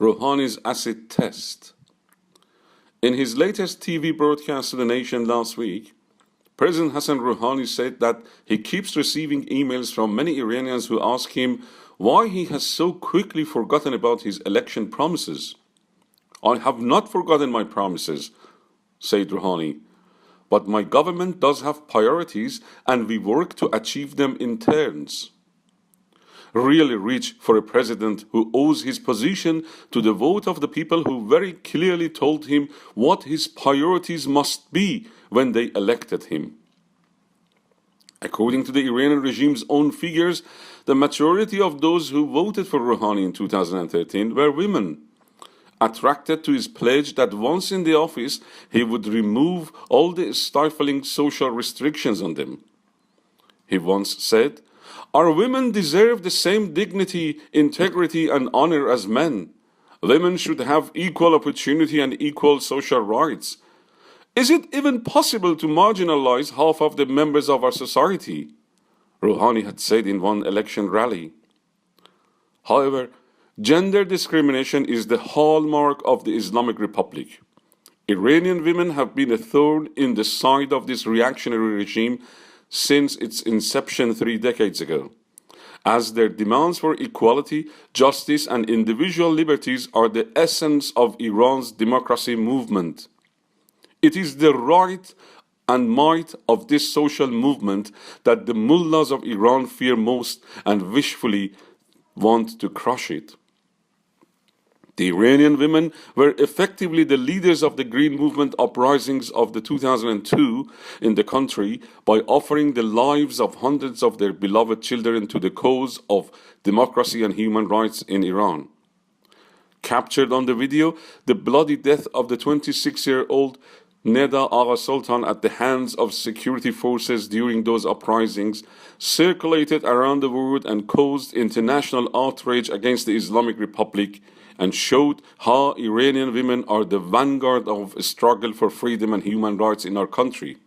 Rouhani's acid test. In his latest TV broadcast to the nation last week, President Hassan Rouhani said that he keeps receiving emails from many Iranians who ask him why he has so quickly forgotten about his election promises. "I have not forgotten my promises," said Rouhani, "but my government does have priorities and we work to achieve them in turns." Really rich for a president who owes his position to the vote of the people who very clearly told him what his priorities must be when they elected him. According to the Iranian regime's own figures, the majority of those who voted for Rouhani in 2013 were women, attracted to his pledge that once in the office he would remove all the stifling social restrictions on them. He once said, "Our women deserve the same dignity, integrity, and honor as men. Women should have equal opportunity and equal social rights. Is it even possible to marginalize half of the members of our society?" Rouhani had said in one election rally. However, gender discrimination is the hallmark of the Islamic Republic. Iranian women have been a thorn in the side of this reactionary regime since its inception 3 decades ago, as their demands for equality, justice, and individual liberties are the essence of Iran's democracy movement. It is the right and might of this social movement that the mullahs of Iran fear most and wishfully want to crush it. The Iranian women were effectively the leaders of the Green Movement uprisings of the 2002 in the country by offering the lives of hundreds of their beloved children to the cause of democracy and human rights in Iran. Captured on the video, the bloody death of the 26-year-old Neda Agha Sultan at the hands of security forces during those uprisings circulated around the world and caused international outrage against the Islamic Republic and showed how Iranian women are the vanguard of a struggle for freedom and human rights in our country.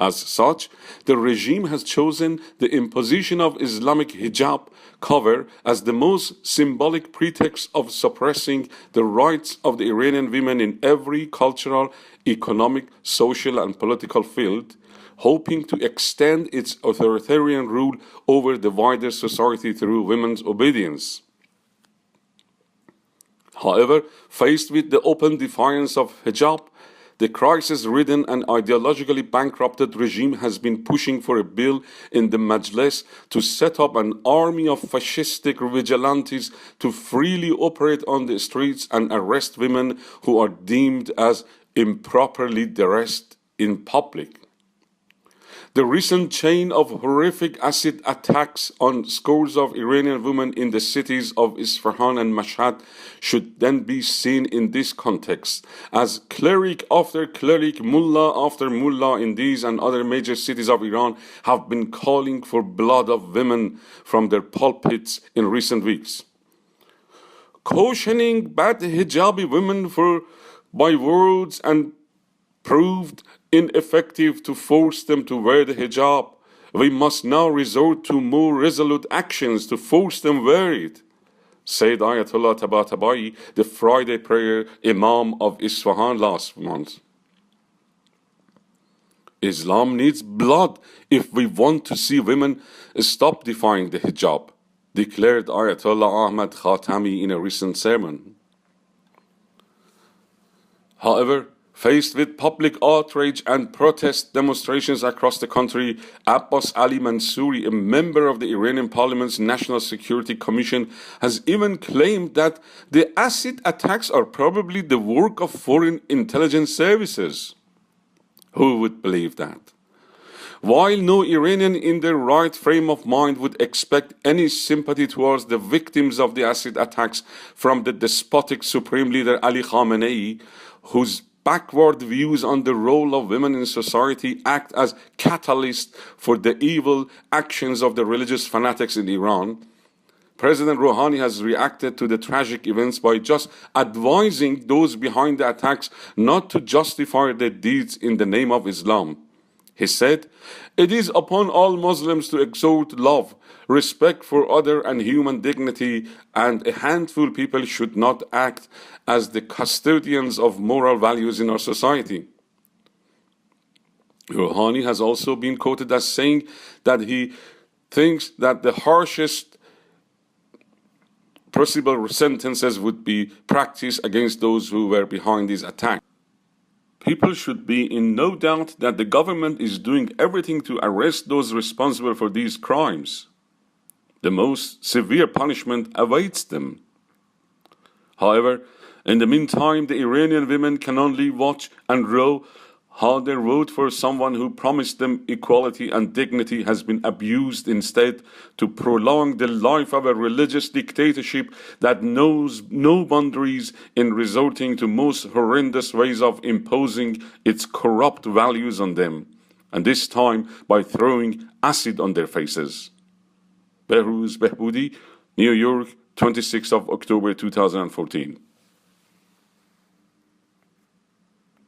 As such, the regime has chosen the imposition of Islamic hijab cover as the most symbolic pretext of suppressing the rights of the Iranian women in every cultural, economic, social, and political field, hoping to extend its authoritarian rule over the wider society through women's obedience. However, faced with the open defiance of hijab, the crisis-ridden and ideologically bankrupted regime has been pushing for a bill in the Majlis to set up an army of fascistic vigilantes to freely operate on the streets and arrest women who are deemed as improperly dressed in public. The recent chain of horrific acid attacks on scores of Iranian women in the cities of Isfahan and Mashhad should then be seen in this context, as cleric after cleric, mullah after mullah in these and other major cities of Iran have been calling for blood of women from their pulpits in recent weeks. Cautioning bad hijabi women by words and proved ineffective to force them to wear the hijab, we must now resort to more resolute actions to force them wear it, said Ayatollah Tabatabai, the Friday prayer Imam of Isfahan last month. Islam needs blood if we want to see women stop defying the hijab, declared Ayatollah Ahmad Khatami in a recent sermon. However, faced with public outrage and protest demonstrations across the country, Abbas Ali Mansouri, a member of the Iranian Parliament's National Security Commission, has even claimed that the acid attacks are probably the work of foreign intelligence services. Who would believe that? While no Iranian in their right frame of mind would expect any sympathy towards the victims of the acid attacks from the despotic Supreme Leader Ali Khamenei, whose backward views on the role of women in society act as catalysts for the evil actions of the religious fanatics in Iran, President Rouhani has reacted to the tragic events by just advising those behind the attacks not to justify their deeds in the name of Islam. He said, "It is upon all Muslims to exalt love, respect for other and human dignity, and a handful people should not act as the custodians of moral values in our society." Rouhani has also been quoted as saying that he thinks that the harshest possible sentences would be practiced against those who were behind these attacks. People should be in no doubt that the government is doing everything to arrest those responsible for these crimes. The most severe punishment awaits them. However, in the meantime, the Iranian women can only watch and row how their vote for someone who promised them equality and dignity has been abused instead to prolong the life of a religious dictatorship that knows no boundaries in resorting to most horrendous ways of imposing its corrupt values on them, and this time by throwing acid on their faces. Behruz Behboudi, New York, 26th of October 2014.